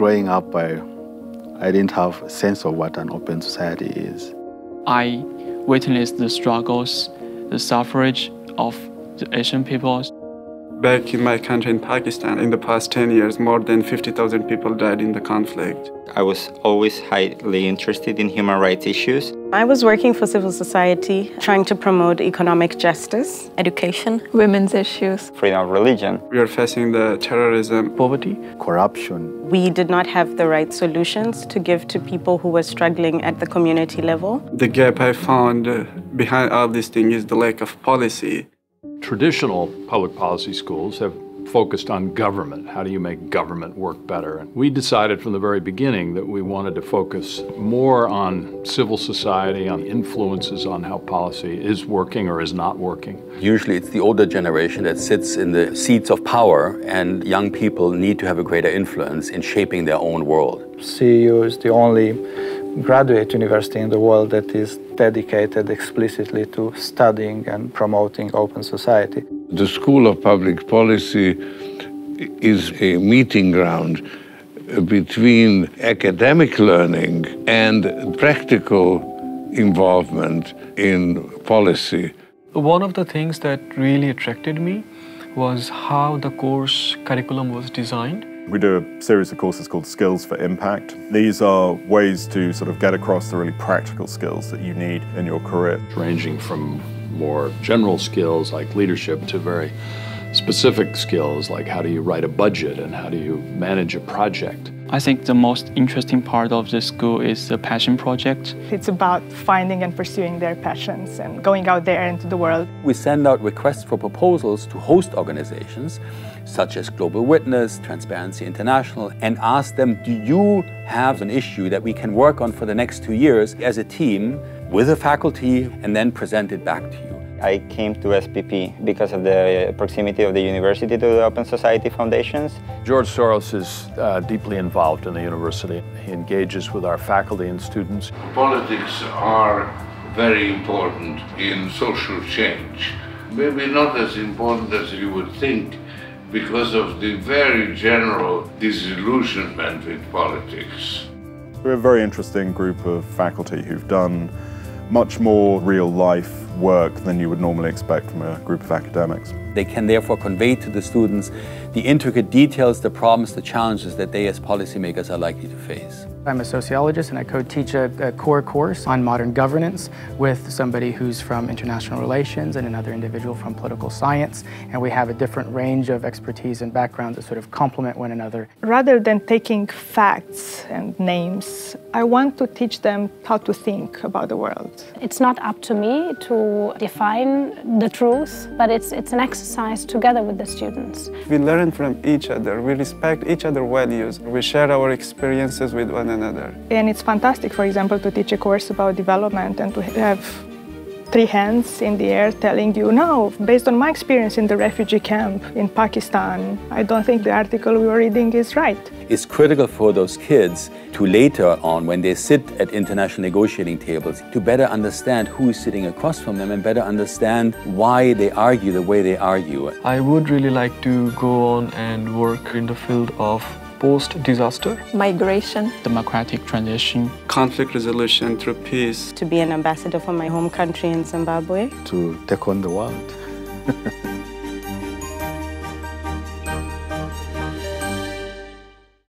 growing up, I didn't have a sense of what an open society is. I witnessed the struggles, the suffrage of the Asian peoples. Back in my country, in Pakistan, in the past 10 years, more than 50,000 people died in the conflict. I was always highly interested in human rights issues. I was working for civil society, trying to promote economic justice, education, women's issues, freedom of religion. We are facing the terrorism, Poverty, corruption. We did not have the right solutions to give to people who were struggling at the community level. The gap I found behind all these things is the lack of policy. Traditional public policy schools have focused on government. How do you make government work better? And we decided from the very beginning that we wanted to focus more on civil society, on influences on how policy is working or is not working. Usually it's the older generation that sits in the seats of power, and young people need to have a greater influence in shaping their own world. CEU is the only graduate university in the world that is dedicated explicitly to studying and promoting open society. The School of Public Policy is a meeting ground between academic learning and practical involvement in policy. One of the things that really attracted me was how the course curriculum was designed. We do a series of courses called Skills for Impact. These are ways to sort of get across the really practical skills that you need in your career. Ranging from more general skills like leadership to very specific skills like how do you write a budget and how do you manage a project. I think the most interesting part of the school is the passion project. It's about finding and pursuing their passions and going out there into the world. We send out requests for proposals to host organizations such as Global Witness, Transparency International, and ask them, do you have an issue that we can work on for the next 2 years as a team with the faculty, and then present it back to you. I came to SPP because of the proximity of the university to the Open Society Foundations. George Soros is deeply involved in the university. He engages with our faculty and students. Politics are very important in social change. Maybe not as important as you would think because of the very general disillusionment with politics. We're a very interesting group of faculty who've done much more real-life work than you would normally expect from a group of academics. They can therefore convey to the students the intricate details, the problems, the challenges that they as policymakers are likely to face. I'm a sociologist and I co-teach a core course on modern governance with somebody who's from international relations and another individual from political science, and we have a different range of expertise and backgrounds that sort of complement one another. Rather than taking facts and names, I want to teach them how to think about the world. It's not up to me to define the truth, but it's an exercise together with the students. We learn from each other, we respect each other's values, we share our experiences with one another. And it's fantastic, for example, to teach a course about development and to have 3 hands in the air telling you, no, based on my experience in the refugee camp in Pakistan, I don't think the article we were reading is right. It's critical for those kids to later on, when they sit at international negotiating tables, to better understand who is sitting across from them and better understand why they argue the way they argue. I would really like to go on and work in the field of post-disaster, Migration, democratic transition, Conflict resolution through peace. To be an ambassador for my home country in Zimbabwe. To take on the world.